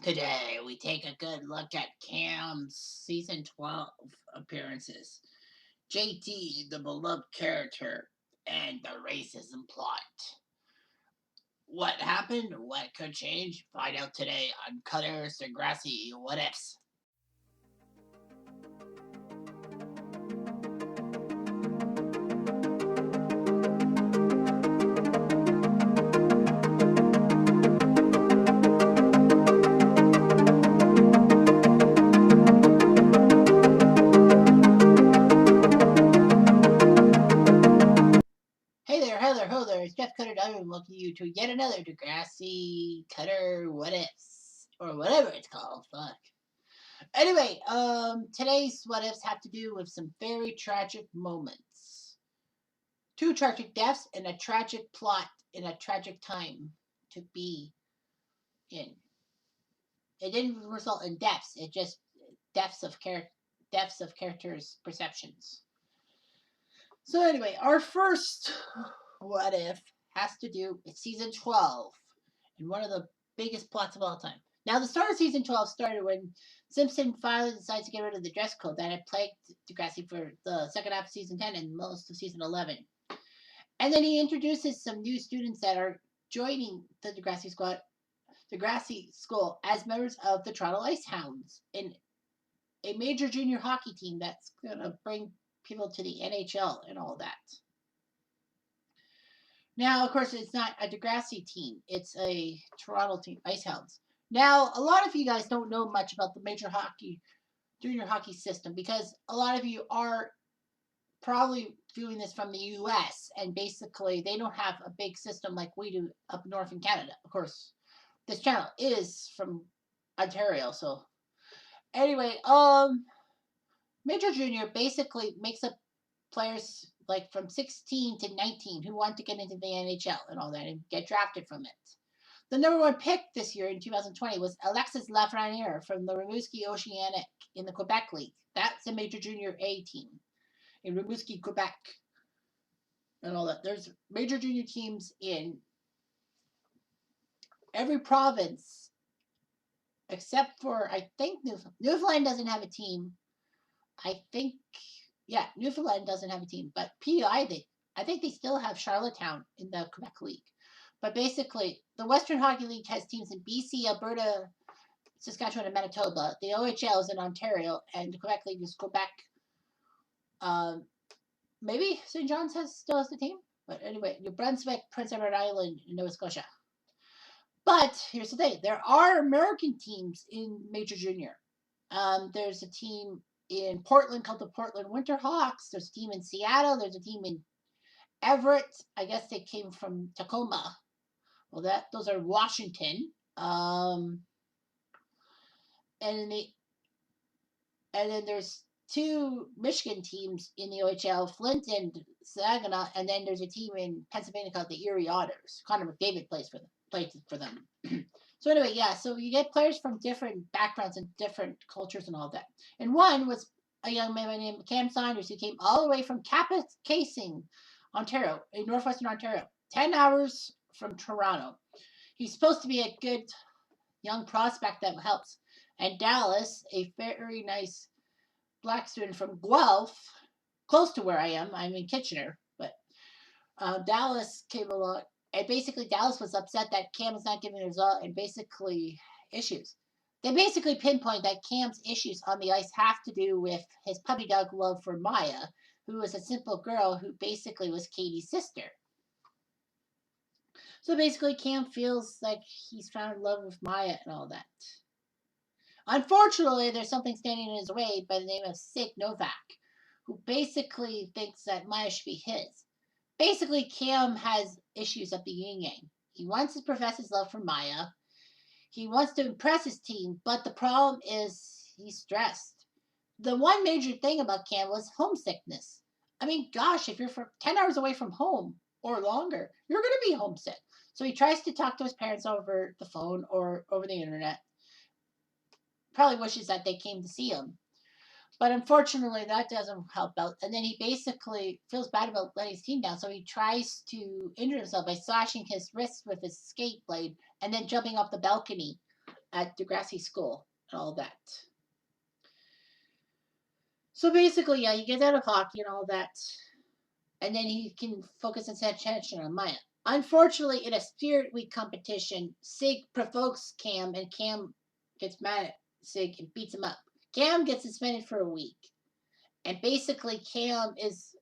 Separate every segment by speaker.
Speaker 1: Today, we take a good look at Cam's season 12 appearances, JT, the beloved character, and the racism plot. What happened? What could change? Find out today on Cutters, Degrassi, What Ifs. Hey there, ho there, it's Jeff Cutter Diamond welcoming you to yet another Degrassi Cutter What Ifs, or whatever it's called, fuck. Anyway, today's What Ifs have to do with some very tragic moments. Two tragic deaths and a tragic plot in a tragic time to be in. It didn't result in deaths, it just deaths of characters' perceptions. So anyway, our first what if has to do with season 12 and one of the biggest plots of all time. Now, the start of season 12 started when Simpson finally decides to get rid of the dress code that had plagued Degrassi for the second half of season 10 and most of season 11. And then he introduces some new students that are joining the Degrassi school as members of the Toronto Ice Hounds, in a major junior hockey team that's going to bring people to the NHL and all that. Now, of course, it's not a Degrassi team. It's a Toronto team, Ice Hounds. Now, a lot of you guys don't know much about the junior hockey system because a lot of you are probably viewing this from the US, and basically they don't have a big system like we do up north in Canada. Of course, this channel is from Ontario, so anyway, Major Junior basically makes up players like from 16 to 19 who want to get into the NHL and all that and get drafted from it. The number one pick this year in 2020 was Alexis Lafreniere from the Rimouski Oceanic in the Quebec League. That's a Major Junior A team in Rimouski, Quebec, and all that. There's Major Junior teams in every province except for, I think, Newfoundland doesn't have a team. I think, yeah, Newfoundland doesn't have a team, but PEI, I think they still have Charlottetown in the Quebec League. But basically, the Western Hockey League has teams in BC, Alberta, Saskatchewan, and Manitoba. The OHL is in Ontario, and the Quebec League is Quebec. Maybe St. John's still has the team, but anyway, New Brunswick, Prince Edward Island, and Nova Scotia. But here's the thing: there are American teams in Major Junior. There's a team in Portland called the Portland Winterhawks. There's a team in Seattle. There's a team in Everett. I guess they came from Tacoma. Well, those are Washington. And then there's two Michigan teams in the OHL, Flint and Saginaw, and then there's a team in Pennsylvania called the Erie Otters. Connor McDavid played for them. So anyway, yeah, so you get players from different backgrounds and different cultures and all that. And one was a young man named Cam Saunders who came all the way from Kapuskasing, Ontario, in northwestern Ontario, 10 hours from Toronto. He's supposed to be a good young prospect that helps. And Dallas, a very nice black student from Guelph, close to where I am. I'm in Kitchener, but Dallas came along, and basically Dallas was upset that Cam is not giving a result, and basically issues. They basically pinpoint that Cam's issues on the ice have to do with his puppy dog love for Maya, who was a simple girl who basically was Katie's sister. So basically, Cam feels like he's found love with Maya and all that. Unfortunately, there's something standing in his way by the name of Sig Novak, who basically thinks that Maya should be his. Basically, Cam has issues at the yin yang. He wants to profess his love for Maya. He wants to impress his team, but the problem is he's stressed. The one major thing about Cam was homesickness. I mean, gosh, if you're 10 hours away from home or longer, you're going to be homesick. So he tries to talk to his parents over the phone or over the internet. Probably wishes that they came to see him. But unfortunately, that doesn't help out. And then he basically feels bad about letting his team down. So he tries to injure himself by slashing his wrist with his skate blade and then jumping off the balcony at Degrassi school and all that. So basically, yeah, he gets out of hockey and all that, and then he can focus his attention on Maya. Unfortunately, in a Spirit Week competition, Sig provokes Cam, and Cam gets mad at Sig and beats him up. Cam gets suspended for a week, and basically, Cam is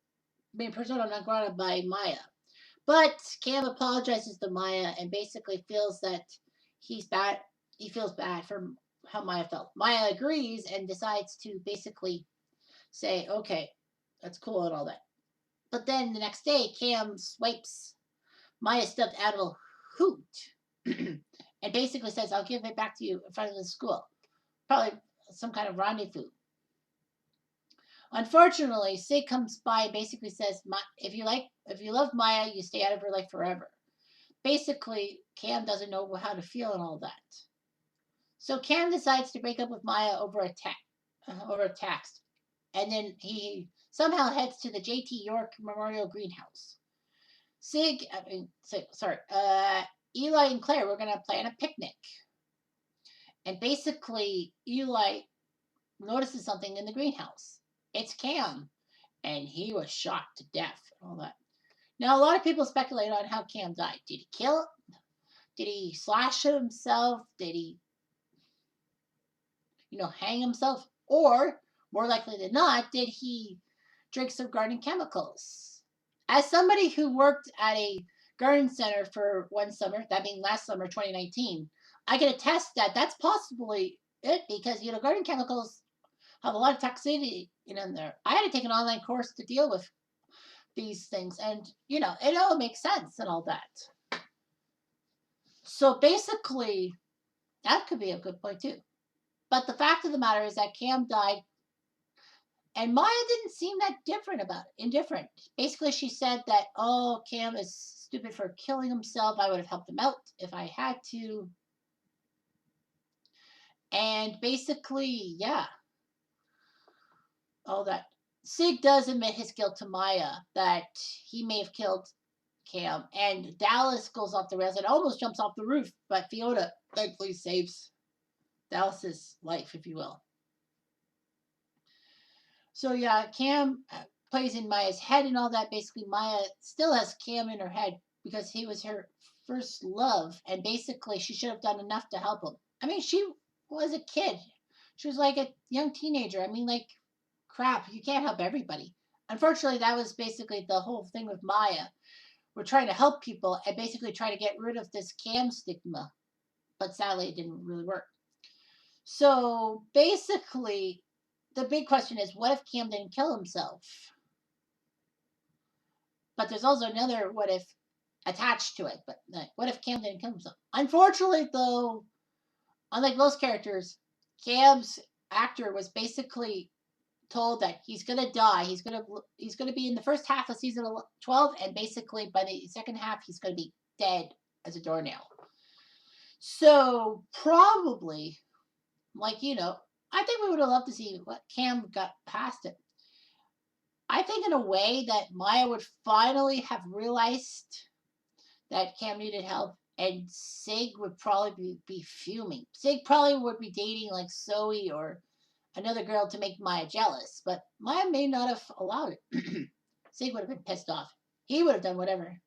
Speaker 1: being persona non grata by Maya. But Cam apologizes to Maya and basically feels that he's bad. He feels bad for how Maya felt. Maya agrees and decides to basically say, "Okay, that's cool and all that." But then the next day, Cam swipes Maya's stuffed animal Hoot and basically says, "I'll give it back to you in front of the school." Probably some kind of rendezvous. Unfortunately, Sig comes by and basically says, if you love Maya, you stay out of her life forever." Basically, Cam doesn't know how to feel and all that. So Cam decides to break up with Maya over a text, and then he somehow heads to the J.T. York Memorial Greenhouse. Eli and Claire were gonna plan a picnic, and basically Eli notices something in the greenhouse. It's Cam, and he was shot to death and all that. Now a lot of people speculate on how Cam died. Did he kill it? Did he slash himself? Did he, hang himself? Or, more likely than not, did he drink some garden chemicals? As somebody who worked at a garden center for one summer, that being last summer, 2019, I can attest that that's possibly it because, garden chemicals have a lot of toxicity in there. I had to take an online course to deal with these things, and, it all makes sense and all that. So basically, that could be a good point too. But the fact of the matter is that Cam died, and Maya didn't seem that indifferent. Basically, she said that, "Oh, Cam is stupid for killing himself. I would have helped him out if I had to." And basically, yeah, all that. Sig does admit his guilt to Maya that he may have killed Cam, and Dallas goes off the rails and almost jumps off the roof, but Fiona thankfully saves Dallas's life, if you will. So yeah, Cam plays in Maya's head and all that. Basically, Maya still has Cam in her head because he was her first love, and basically she should have done enough to help him. I mean, she was a kid. She was like a young teenager. I mean, like, crap, you can't help everybody. Unfortunately, that was basically the whole thing with Maya. We're trying to help people and basically try to get rid of this Cam stigma, but sadly, it didn't really work. So basically, the big question is, what if Cam didn't kill himself? But there's also another what if attached to it. But what if Cam didn't kill himself? Unfortunately, though, unlike most characters, Cam's actor was basically told that he's gonna die. He's gonna be in the first half of season 12, and basically by the second half, he's gonna be dead as a doornail. So probably, I think we would have loved to see what Cam got past it. I think in a way that Maya would finally have realized that Cam needed help, and Sig would probably be fuming. Sig probably would be dating like Zoe or another girl to make Maya jealous, but Maya may not have allowed it. Sig would have been pissed off. He would have done whatever it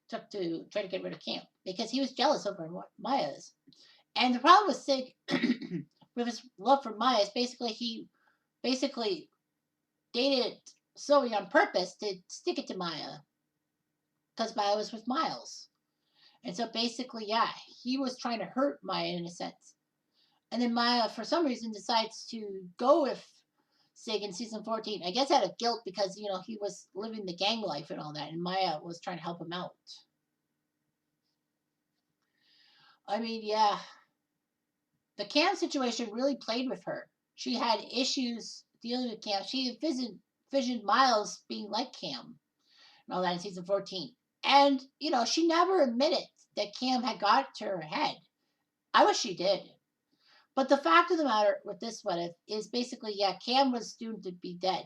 Speaker 1: took to try to get rid of Cam because he was jealous over what Maya is. And the problem with Sig, with his love for Maya, is he basically dated Zoe on purpose to stick it to Maya because Maya was with Miles. And so basically, yeah, he was trying to hurt Maya in a sense. And then Maya, for some reason, decides to go with Sig in season 14. I guess out of guilt because, he was living the gang life and all that, and Maya was trying to help him out. I mean, yeah, the Cam situation really played with her. She had issues dealing with Cam. She envisioned Miles being like Cam and all that in season 14. And, she never admitted that Cam had got to her head. I wish she did. But the fact of the matter with this what if is basically, yeah, Cam was doomed to be dead.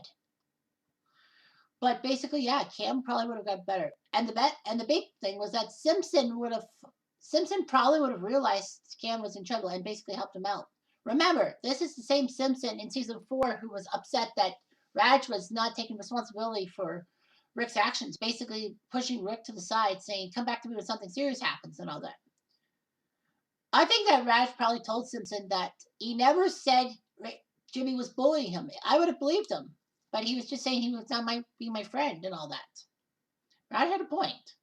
Speaker 1: But basically, yeah, Cam probably would have got better. And the big thing was that Simpson would have Simpson probably would have realized Cam was in trouble and basically helped him out. Remember, this is the same Simpson in season 4 who was upset that Raj was not taking responsibility for Rick's actions, basically pushing Rick to the side, saying, "Come back to me when something serious happens," and all that. I think that Raj probably told Simpson that he never said Jimmy was bullying him. I would have believed him, but he was just saying he was not being my friend and all that. Raj had a point.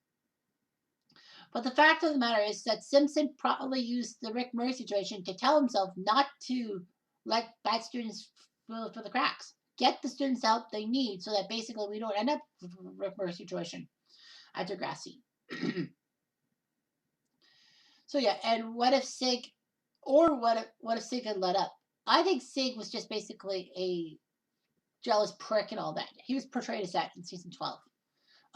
Speaker 1: But the fact of the matter is that Simpson probably used the Rick Murray situation to tell himself not to let bad students fall for the cracks. Get the students help they need so that basically we don't end up with a Rick Murray situation at Degrassi. So yeah, and what if Sig, or what if Sig had let up? I think Sig was just basically a jealous prick and all that. He was portrayed as that in season 12.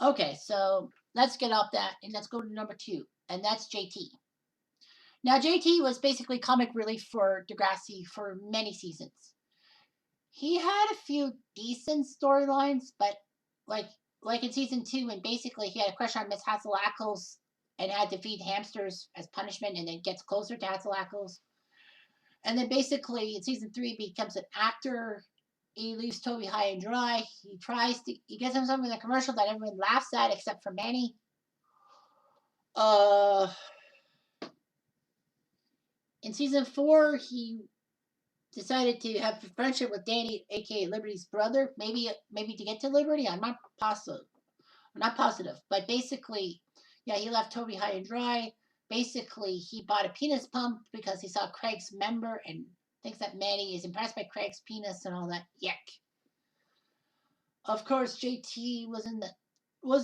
Speaker 1: Okay, so let's get off that and let's go to number 2, and that's JT. Now, JT was basically comic relief for Degrassi for many seasons. He had a few decent storylines, but like in season 2, when basically he had a crush on Miss Hassel-Ackles and had to feed hamsters as punishment, and then gets closer to Hassel-Ackles. And then basically in season 3 he becomes an actor. He leaves Toby high and dry. He gets himself in a commercial that everyone laughs at except for Manny. In season 4, he decided to have a friendship with Danny, aka Liberty's brother, maybe to get to Liberty. I'm not positive, but basically, yeah, he left Toby high and dry. Basically, he bought a penis pump because he saw Craig's member and thinks that Manny is impressed by Craig's penis and all that. Yuck. Of course, JT was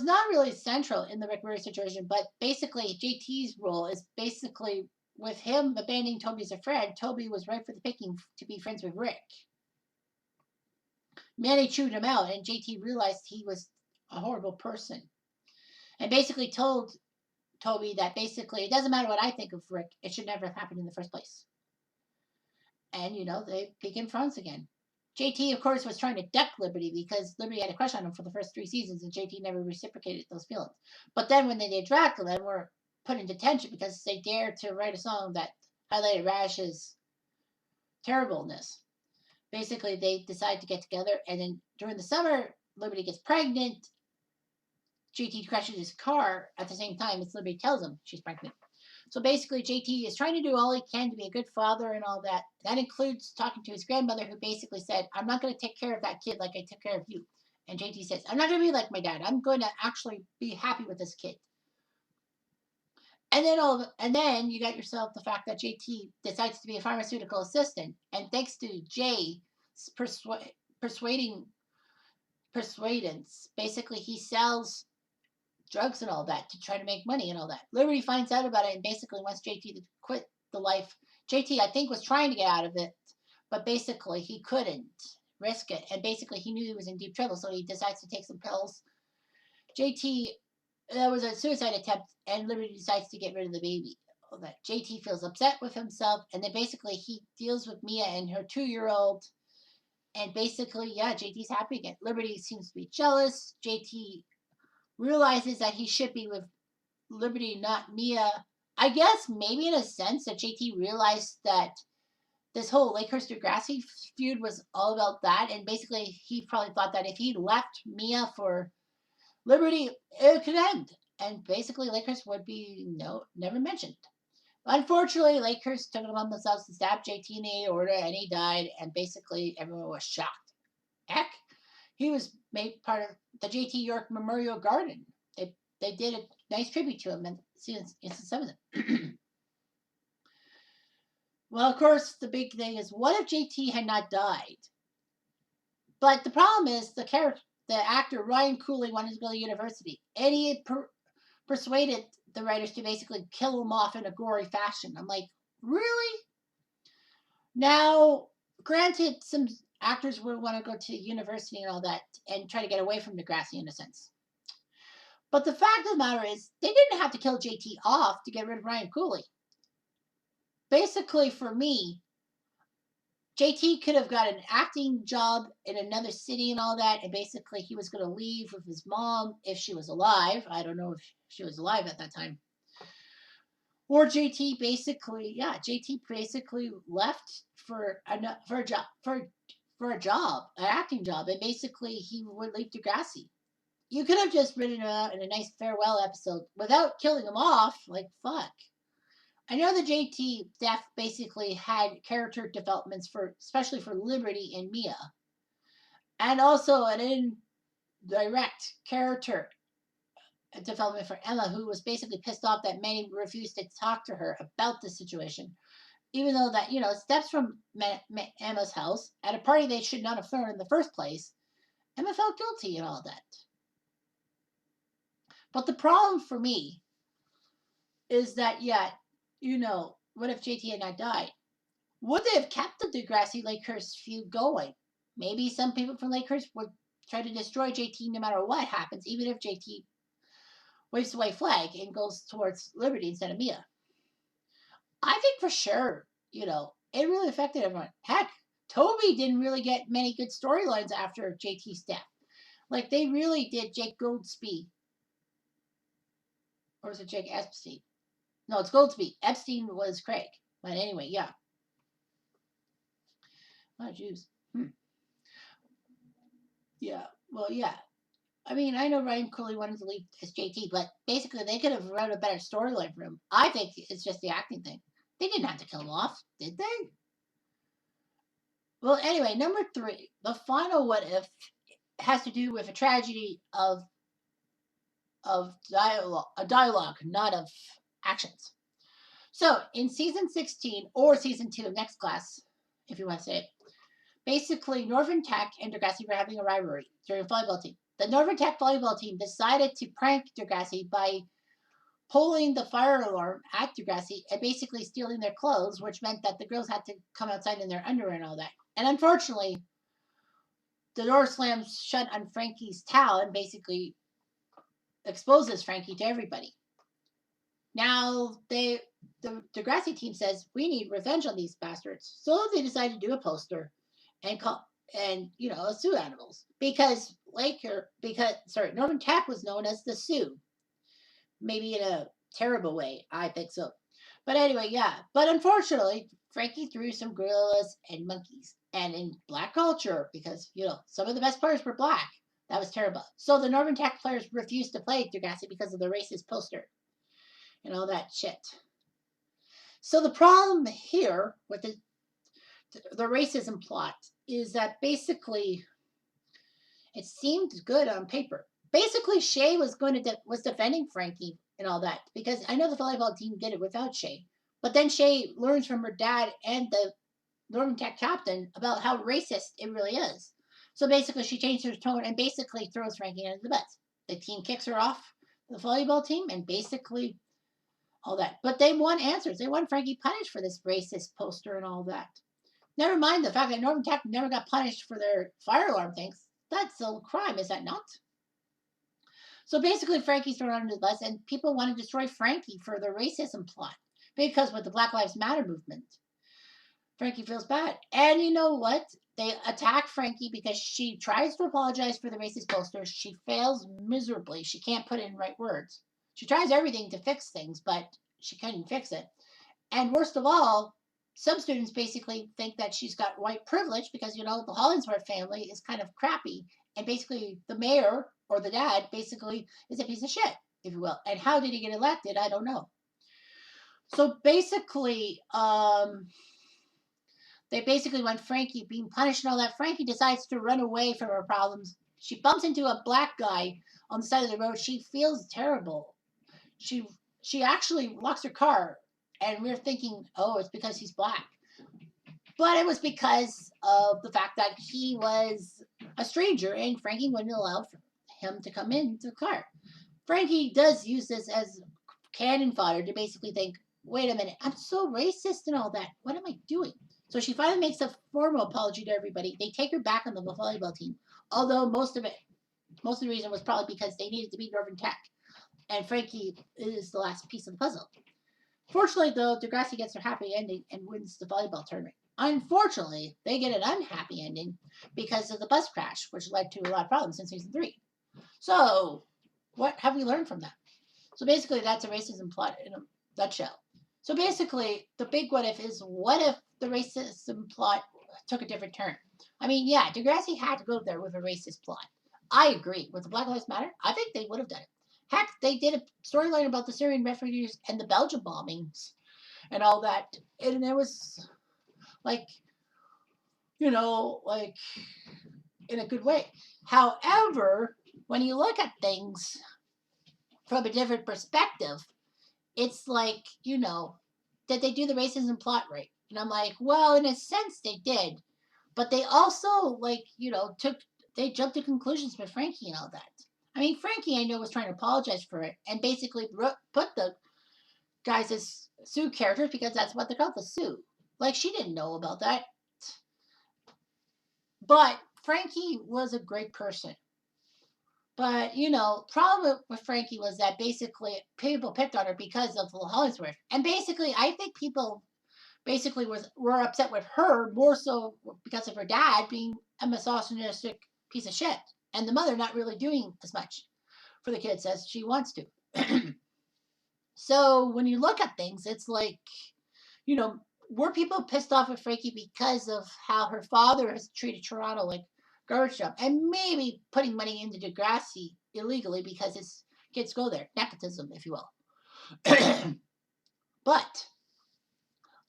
Speaker 1: not really central in the Rick Murray situation, but basically JT's role is basically with him abandoning Toby as a friend. Toby was right for the picking to be friends with Rick. Manny chewed him out, and JT realized he was a horrible person, and basically told Toby that basically it doesn't matter what I think of Rick, it should never have happened in the first place. And they became friends again. JT, of course, was trying to duck Liberty because Liberty had a crush on him for the first 3 seasons, and JT never reciprocated those feelings. But then when they did Dracula and were put in detention because they dared to write a song that highlighted Rash's terribleness, basically they decide to get together. And then during the summer, Liberty gets pregnant. JT crashes his car at the same time as Liberty tells him she's pregnant. So basically, JT is trying to do all he can to be a good father and all that. That includes talking to his grandmother, who basically said, "I'm not going to take care of that kid like I took care of you." And JT says, "I'm not going to be like my dad. I'm going to actually be happy with this kid." And then you got yourself the fact that JT decides to be a pharmaceutical assistant, and thanks to Jay's persuadance, basically he sells drugs and all that to try to make money and all that. Liberty finds out about it and basically wants JT to quit the life. JT, I think, was trying to get out of it, but basically he couldn't risk it. And basically he knew he was in deep trouble, so he decides to take some pills. JT, there was a suicide attempt, and Liberty decides to get rid of the baby. All that. JT feels upset with himself, and then basically he deals with Mia and her 2-year-old. And basically, yeah, JT's happy again. Liberty seems to be jealous. JT realizes that he should be with Liberty, not Mia. I guess maybe in a sense that JT realized that this whole Lakehurst Degrassi feud was all about that, and basically he probably thought that if he left Mia for Liberty, it could end, and basically Lakehurst would be never mentioned. Unfortunately, Lakehurst took it upon themselves to stab JT in the aorta, and he died, and basically everyone was shocked. Heck, he was made part of the J.T. York Memorial Garden. They did a nice tribute to him in season 7. Well, of course, the big thing is, what if JT had not died? But the problem is, the actor Ryan Cooley wanted to go to university, and he had persuaded the writers to basically kill him off in a gory fashion. I'm like, really? Now, granted, some actors would want to go to university and all that and try to get away from Degrassi in a sense. But the fact of the matter is, they didn't have to kill JT off to get rid of Ryan Cooley. Basically, for me, JT could have got an acting job in another city and all that, and basically he was going to leave with his mom if she was alive. I don't know if she was alive at that time. Or JT basically, yeah, JT basically left for for a job for a job, an acting job, and basically he would leave Degrassi. You could have just written him out in a nice farewell episode without killing him off. Like fuck. I know the JT staff basically had character developments for, especially for Liberty and Mia, and also an indirect character development for Emma, who was basically pissed off that Manny refused to talk to her about the situation, even though that steps from Emma's house at a party they should not have thrown in the first place. Emma felt guilty and all that. But the problem for me is that, yeah, what if JT had not died? Would they have kept the Degrassi Lakehurst feud going? Maybe some people from Lakehurst would try to destroy JT no matter what happens, even if JT waves the white flag and goes towards Liberty instead of Mia. I think for sure, it really affected everyone. Heck, Toby didn't really get many good storylines after JT's death. Like, they really did Jake Goldsby. Or was it Jake Epstein? No, it's Goldsby. Epstein was Craig. But anyway, yeah. Oh, jeez. Yeah. Well, yeah. I mean, I know Ryan Cooley wanted to leave as JT, but basically they could have wrote a better storyline for him. I think it's just the acting thing. They didn't have to kill him off, did they? Well, anyway, number 3, the final what if has to do with a tragedy of dialogue, not of actions. So, in season 16 or season 2 of Next Class, if you want to say it, basically Northern Tech and Degrassi were having a rivalry during a volleyball team. The Northern Tech volleyball team decided to prank Degrassi by pulling the fire alarm at Degrassi and basically stealing their clothes, which meant that the girls had to come outside in their underwear and all that. And unfortunately, the door slams shut on Frankie's towel and basically exposes Frankie to everybody. Now the Degrassi team says we need revenge on these bastards, so they decide to do a poster and sue animals because Northern Tech was known as the Sioux, maybe in a terrible way. I think so. But anyway, yeah. But unfortunately, Frankie threw some gorillas and monkeys. And in black culture, because, some of the best players were black, that was terrible. So the Northern Tech players refused to play Degrassi because of the racist poster and all that shit. So the problem here with the racism plot is that basically it seemed good on paper. Basically, Shay was was defending Frankie and all that because I know the volleyball team did it without Shay. But then Shay learns from her dad and the Northern Tech captain about how racist it really is. So basically, she changed her tone and basically throws Frankie under the bus. The team kicks her off the volleyball team and basically all that. But they want answers. They want Frankie punished for this racist poster and all that. Never mind the fact that Northern Tech never got punished for their fire alarm things. That's a crime, is that not? So basically, Frankie's thrown under the bus, and people want to destroy Frankie for the racism plot because with the Black Lives Matter movement, Frankie feels bad. And you know what? They attack Frankie because she tries to apologize for the racist posters. She fails miserably. She can't put it in right words. She tries everything to fix things, but she couldn't fix it. And worst of all, some students basically think that she's got white privilege because, the Hollingsworth family is kind of crappy. And basically, the mayor or the dad basically is a piece of shit, if you will. And how did he get elected? I don't know. So basically, they basically want Frankie being punished and all that. Frankie decides to run away from her problems. She bumps into a black guy on the side of the road. She feels terrible. She actually locks her car, and we're thinking, oh, it's because he's black. But it was because of the fact that he was a stranger, and Frankie wouldn't allow him to come into the car. Frankie does use this as cannon fodder to basically think, wait a minute, I'm so racist and all that. What am I doing? So she finally makes a formal apology to everybody. They take her back on the volleyball team, although most of the reason was probably because they needed to beat Northern Tech, and Frankie is the last piece of the puzzle. Fortunately, though, Degrassi gets her happy ending and wins the volleyball tournament. Unfortunately, they get an unhappy ending because of the bus crash, which led to a lot of problems in season 3. So, what have we learned from that? So basically, that's a racism plot in a nutshell. So basically, the big what if is what if the racism plot took a different turn? I mean, yeah, Degrassi had to go there with a racist plot. I agree. With the Black Lives Matter, I think they would have done it. Heck, they did a storyline about the Syrian refugees and the Belgian bombings and all that. And it was like, like in a good way. However, when you look at things from a different perspective, it's like, did they do the racism plot right? And I'm like, well, in a sense they did, but they also they jumped to conclusions with Frankie and all that. I mean, Frankie, I know, was trying to apologize for it and basically put the guys as Sue characters because that's what they're called, the Sue. Like, she didn't know about that. But Frankie was a great person. But, problem with Frankie was that basically people picked on her because of Hollingsworth. And basically, I think people basically were upset with her more so because of her dad being a misogynistic piece of shit. And the mother not really doing as much for the kids as she wants to. So when you look at things, it's like, you know, were people pissed off with Frankie because of how her father has treated Toronto like garbage dump, and maybe putting money into Degrassi illegally because his kids go there, nepotism, if you will. But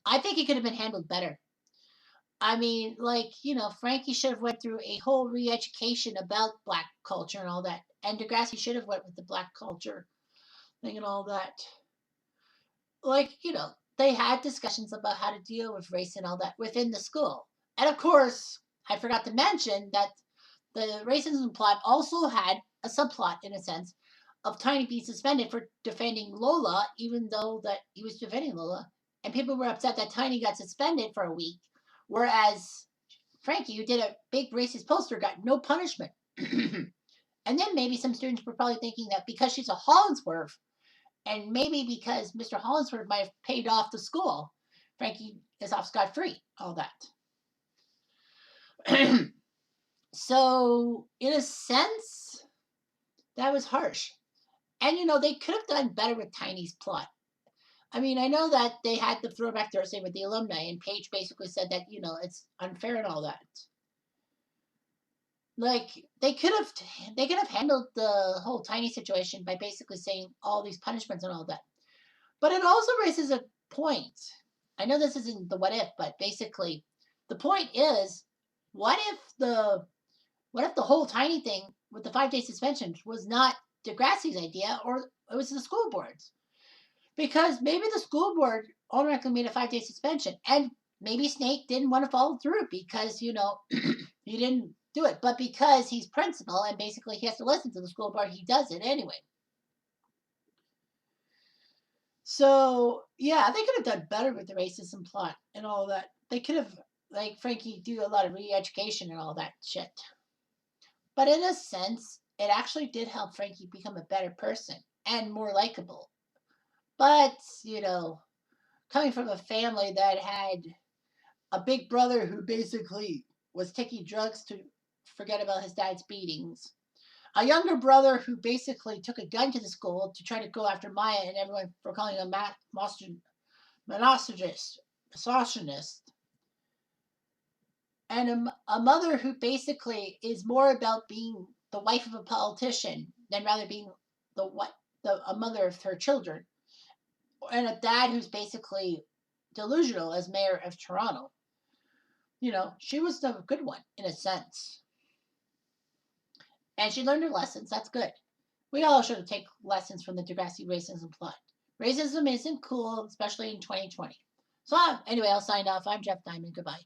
Speaker 1: I think it could have been handled better. I mean, like, Frankie should have went through a whole re-education about black culture and all that, and Degrassi should have went with the black culture thing and all that. Like, they had discussions about how to deal with race and all that within the school. And of course, I forgot to mention that the racism plot also had a subplot, in a sense, of Tiny being suspended for defending Lola, even though that he was defending Lola. And people were upset that Tiny got suspended for a week, whereas Frankie, who did a big racist poster, got no punishment. And then maybe some students were probably thinking that because she's a Hollingsworth, and maybe because Mr. Hollingsworth might have paid off the school, Frankie is off scot-free, all that. So, in a sense, that was harsh. And, they could have done better with Tiny's plot. I mean, I know that they had the throwback Thursday with the alumni, and Paige basically said that, it's unfair and all that. Like, they could have handled the whole Tiny situation by basically saying all these punishments and all that. But it also raises a point. I know this isn't the what if, but basically the point is, what if the whole Tiny thing with the 5-day suspension was not Degrassi's idea, or it was the school board's? Because maybe the school board automatically made a 5-day suspension, and maybe Snake didn't want to follow through because he didn't do it, but because he's principal and basically he has to listen to the school board, he does it anyway. So, yeah, they could have done better with the racism plot and all that. They could have, like, Frankie do a lot of re-education and all that shit. But in a sense, it actually did help Frankie become a better person and more likable. But, coming from a family that had a big brother who basically was taking drugs to forget about his dad's beatings, a younger brother who basically took a gun to the school to try to go after Maya and everyone for calling him a misogynist, and a mother who basically is more about being the wife of a politician than rather being a mother of her children, and a dad who's basically delusional as mayor of Toronto. She was the good one in a sense. And she learned her lessons. That's good. We all should take lessons from the Degrassi racism plot. Racism isn't cool, especially in 2020. So, anyway, I'll sign off. I'm Jeff Diamond. Goodbye.